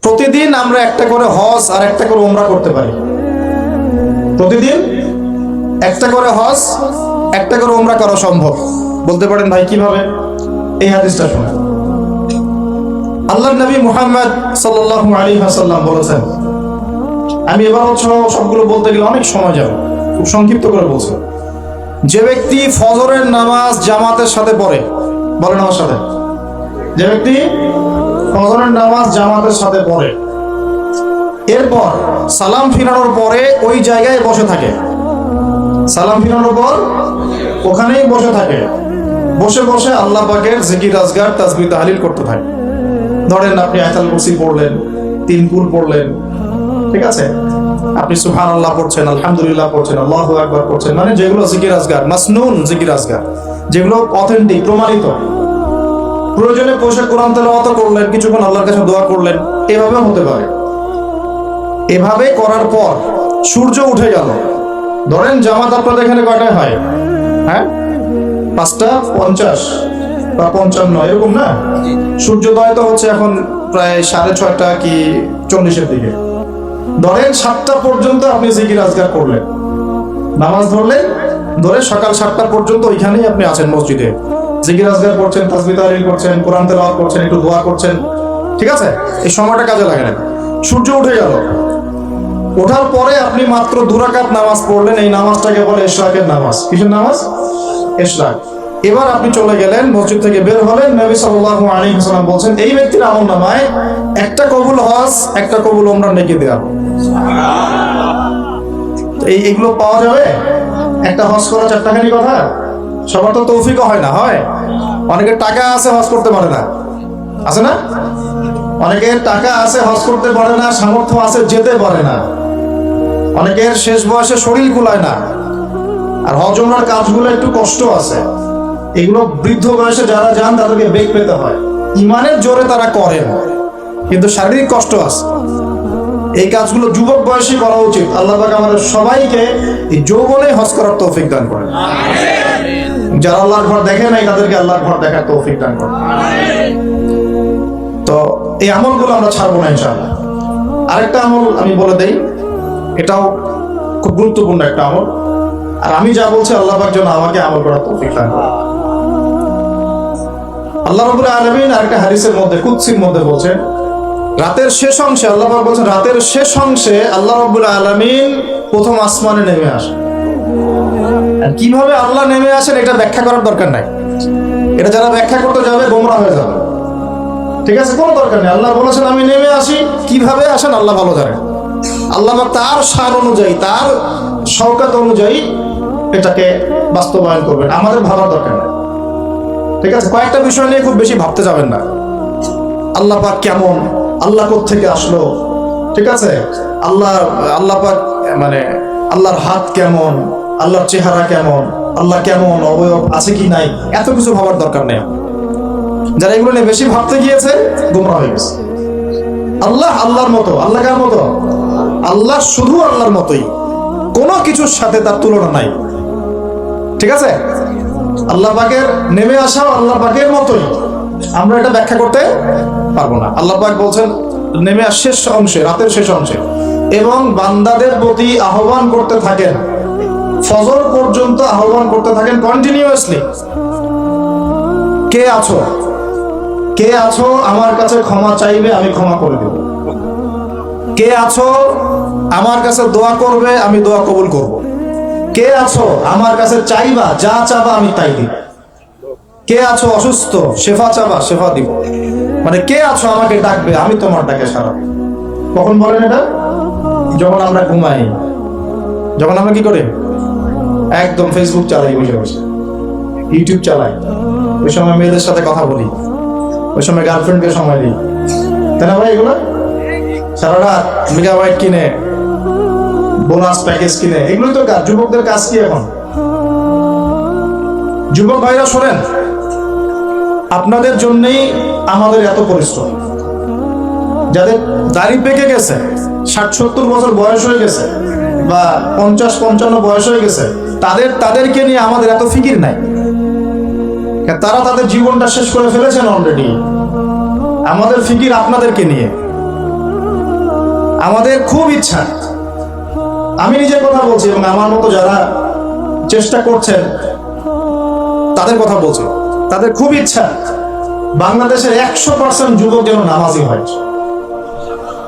প্রতিদিন আমরা একটা করে হজ আর একটা করে উমরা করতে পারি। প্রতিদিন একটা করে হজ একটা করে উমরা করা সম্ভব। বলতে পারেন ভাই কিভাবে? এই হাদিসটা শুনেন। আল্লাহর নবী মুহাম্মদ সাল্লাল্লাহু আলাইহি ওয়াসাল্লাম বলেছেন, আমি এবার সবগুলো বলতে গেলে অনেক সময় যাবে, খুব সংক্ষিপ্ত করে বলছি। যে ব্যক্তি ফজরের নামাজ জামাতের সাথে পড়ে, বলেন আমার সাথে, যে ব্যক্তি ফজরের নামাজ জামাতের সাথে পড়ে, এরপর সালাম ফিরানোর পরে ওই জায়গায় বসে থাকে, সালাম ফিরানোর পর ওখানেই বসে থাকে, বসে বসে আল্লাহ পাকের জিকির আজগার তাসবিহ তাহলিল করতে থাকে। ধরেন আপনি আয়াতুল কুরসি পড়লেন, 3 কুল পড়লেন, ঠিক আছে, আপনি সুবহানাল্লাহ পড়ছেন, আলহামদুলিল্লাহ পড়ছেন, আল্লাহু আকবার পড়ছেন, মানে যেগুলো জিকির আজগার, মাসনুন জিকির আজগার, যেগুলো অথেন্টিক প্রমাণিত। প্রয়োজনে বসে কোরআন তেলাওয়াত করলেন, কিছুক্ষণ আল্লাহর কাছে দোয়া করলেন, এভাবে হতে পারে। এভাবে করার পর সূর্য উঠে গেল। ধরেন জামাত আপনাদের এখানে কয়টায় হয়? হ্যাঁ, 5:50 বা 55 এরকম না? সূর্যোদয় তো হচ্ছে এখন প্রায় 6:30 কি 40-এর দিকে। ধরেন 7টা পর্যন্ত আপনি জিকির আজগার করলেন, নামাজ ধরলেন, ধরে সকাল 7টা পর্যন্ত ওইখানেই আপনি আছেন মসজিদে, জিকির আজগার করছেন, তাসবিহ তাহলিল করছেন, কোরআন তেলাওয়াত করছেন, একটু দোয়া করছেন, ঠিক আছে? এই সময়টা কাজে লাগে না। সূর্য উঠে গেল, ওঠার পরে আপনি মাত্র 2 রাকাত নামাজ পড়লেন, এই নামাজটাকে বলে ইশরাকের নামাজ। কিসের নামাজ? ইশরাক। এবার আপনি চলে গেলেন, মসজিদ থেকে বের হলেন, নবী সাল্লাল্লাহু আলাইহি ওয়াসাল্লাম বলেন এই ব্যক্তির আমলনামায় একটা কবুল হজ একটা কবুল উমরা নেকি দেয়া হবে। এইগুলো পাওয়া যাবে? একটা হজ করা চারটাখানি কথা, সবার তো তৌফিকও হয় না। হয় অনেকের টাকা আছে হজ করতে পারে না, আছে না? অনেকের টাকা আছে হজ করতে পারে না, সামর্থ্য আছে যেতে পারে না। অনেকের শেষ বয়সে শরীর কুলায় না, আর হজ উমরার কাজগুলো একটু কষ্ট আছে। এগুলো বৃদ্ধ বয়সে যারা যান তাদেরকে বেগ পেতে হয়। ইমানের জোরে তারা করেন, কিন্তু শারীরিক কষ্ট আছে। এই কাজগুলো যুবক বয়সে করা উচিত। আল্লাহ পাক আমাদের সবাইকে এই যৌবনে হজ করার তৌফিক দান করেন। যারা আল্লাহর ঘর দেখে নাই তাদেরকে আল্লাহর ঘর দেখার তৌফিক দান করেন। তো এই আমলগুলো আমরা ছাড়বো না ইনশাআল্লাহ। আরেকটা আমল আমি বলে দেই, এটাও খুব গুরুত্বপূর্ণ একটা আমল, আর আমি যা বলছি আল্লাহ পাক যেন আমাকে আমল করার তৌফিক দান করেন। আল্লাহ রাব্বুল আলামিন আরেকটা হাদিসের মধ্যে, কুদসির মধ্যে বলছেন, রাতের শেষ অংশে আল্লাহ পাক বলছেন, রাতের শেষ অংশে আল্লাহ রাব্বুল আলামিন প্রথম আসমানে নেমে আসেন। আর কিভাবে আল্লাহ নেমে আসেন এটা ব্যাখ্যা করার দরকার নাই। এটা যারা ব্যাখ্যা করতে যাবে গোমরা হয়ে যাবে, ঠিক আছে? কোনো দরকার নেই। আল্লাহ বলেছেন আমি নেমে আসি, কিভাবে আসেন আল্লাহ ভালো জানেন। আল্লাহ পাক তার শান অনুযায়ী, তার শওকাত অনুযায়ী এটাকে বাস্তবায়ন করবেন, আমাদের ভাবার দরকার নেই, ঠিক আছে? কয়েকটা বিষয় নিয়ে খুব বেশি ভাবতে যাবেন না। আল্লাহ পাক কেমন, আল্লাহ কোত্থেকে আসলো, ঠিক আছে? আল্লাহ পাক মানে আল্লাহর হাত কেমন, আল্লাহর চেহারা কেমন, আল্লাহ কেমন, অবয়ব আছে কি নাই, এত কিছু ভাবার দরকার নেই। যারা এগুলো নিয়ে বেশি ভাবতে গিয়েছে গোমরা হয়ে গেছে। আল্লাহ আল্লাহর মতো। আল্লাহ কার মতো? আল্লাহ শুধু আল্লাহর মতোই, কোনো কিছুর সাথে তার তুলনা নাই, ঠিক আছে? আল্লাহ পাকের নেমে আসাও আল্লাহ পাকের মতোই, আমরা এটা ব্যাখ্যা করতে পারবো না। আল্লাহ পাক বলছেন নেমে শেষ অংশে, রাতের শেষ অংশে, এবং বান্দাদের প্রতি আহ্বান করতে থাকেন, ফজর পর্যন্ত আহ্বান করতে থাকেন কন্টিনিউয়াসলি। কে আছো, কে আছো আমার কাছে ক্ষমা চাইবে, আমি ক্ষমা করে দেব। কে আছো আমার কাছে দোয়া করবে, আমি দোয়া কবুল করব। কে আছো আমার কাছে চাইবা, যা চাবা আমি তাই দিব। কে আছো অসুস্থ, শেফা চাবা, শেফা দিব। মানে কে আছো আমাকে ডাকবে, আমি তোমার ডাকে সাড়া দেব। কখন বলেন এটা? যখন আমরা ঘুমাই, যখন আমরা কি করি, একদম ফেসবুক চালাই, বসে বসে ইউটিউব চালাই, ওই সময় মেয়েদের সাথে কথা বলি, ওই সময় গার্লফ্রেন্ডকে সময় দিই, তাই না ভাই? এগুলো সারা রাত মেগাবাইট কিনে, বোনাস প্যাকেজ কিনে, এগুলোই তো কাজ। যুবকদের কাজ কি এখন? যুবক ভাইরা শোনেন, আপনাদের জন্যই আমাদের এত পরিশ্রম। যাদের দাড়ি পেকে গেছে, 60-70 বছর বয়স হয়ে গেছে, বা 50-55 বয়স হয়ে গেছে, তাদেরকে নিয়ে আমাদের এত ফিকির নাই। তারা তাদের জীবনটা শেষ করে ফেলেছেন অলরেডি। আমাদের ফিকির আপনাদেরকে নিয়ে। আমাদের খুব ইচ্ছা, আমি নিজের কথা বলছি এবং আমার মতো যারা চেষ্টা করছেন তাদের কথা বলছি, তাদের খুব ইচ্ছা বাংলাদেশের 100% যুবক যেন নামাজি হয়।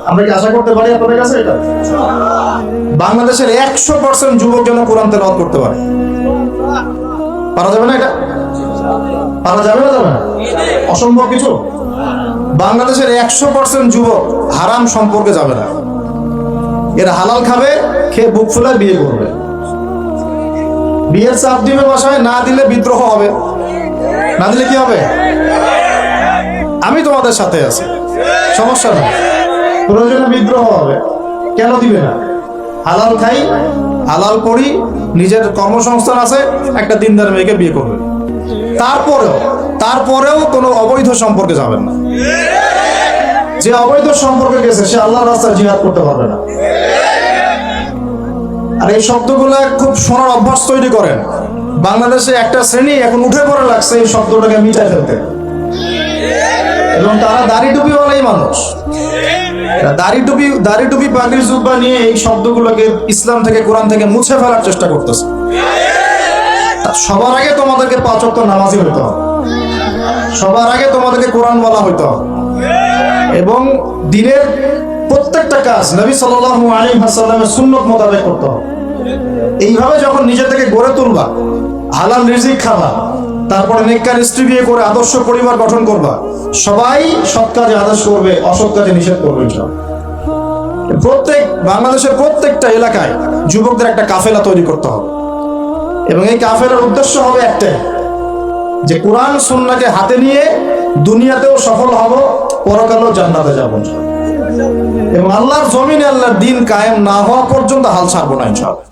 আমরা কি আশা করতে পারি আপনাদের কাছে এটা? বাংলাদেশের 100% যুবক যেন কোরআন তেলাওয়াত করতে পারে। পারা যাবে না এটা? পারা যাবে না, যাবে না? অসম্ভব কিছু? বাংলাদেশের 100% যুবক হারাম সম্পর্কে যাবে না। এরা হালাল খাবে, খেয়ে বুক ফুলায় বিয়ে করবে, বিয়ের চাপ দিবে বাসায়, না দিলে বিদ্রোহ হবে, না দিলে কি হবে? আমি তোমাদের সাথে আছি, সমস্যা নেই, প্রয়োজনে বিদ্রোহ হবে, কেন দিবে না? হালাল খাই, হালাল করি, নিজের কর্মসংস্থান আছে, একটা দিনদার মেয়েকে বিয়ে করবে, তারপরেও কোনো অবৈধ সম্পর্কে যাবেন না। যে অবৈধ সম্পর্কে গেছে সে আল্লাহর রাস্তায় জিহাদ করতে পারবে না। আর এই শব্দগুলো খুব শোনার অভ্যাস তৈরি করেন। বাংলাদেশে একটা শ্রেণী এখন উঠে পড়ে লাগছে এই শব্দটাকে মিটাই ফেলতে, এবং তারা দাড়ি টুপিওয়ালাই মানুষ, দাড়ি টুপি পাগড়ি জুব্বা নিয়ে এই শব্দগুলোকে ইসলাম থেকে, কোরআন থেকে মুছে ফেলার চেষ্টা করতেছে। সবার আগে তোমাদেরকে 5 ওয়াক্ত নামাজি হইতে হবে, সবার আগে তোমাদেরকে কোরআন বলা হইতে হবে, এবং দিনের প্রত্যেকটা কাজ নবী সাল্লাল্লাহু আলাইহি ওয়াসাল্লামের সুন্নাত মোতাবেক করতে হবে। এইভাবে যখন নিজে থেকে গড়ে তুলবা, হালাল রিজিক খাবা, তারপরে নেককার স্ত্রী বিয়ে করে আদর্শ পরিবার গঠন করবা, সবাই সৎ কাজে আদেশ করবে, অসৎ কাজে নিষেধ করবে। বাংলাদেশের প্রত্যেকটা এলাকায় যুবকদের একটা কাফেলা তৈরি করতে হবে, এবং এই কাফেলার উদ্দেশ্য হবে একটাই, যে কোরআন সুন্নাহকে হাতে নিয়ে দুনিয়াতেও সফল হব, পরকালেও জান্নাতে যাব, এবং আল্লাহর জমিনে আল্লাহর দ্বীন কায়েম না হওয়া পর্যন্ত হাল ছাড়বো না ইনশাআল্লাহ।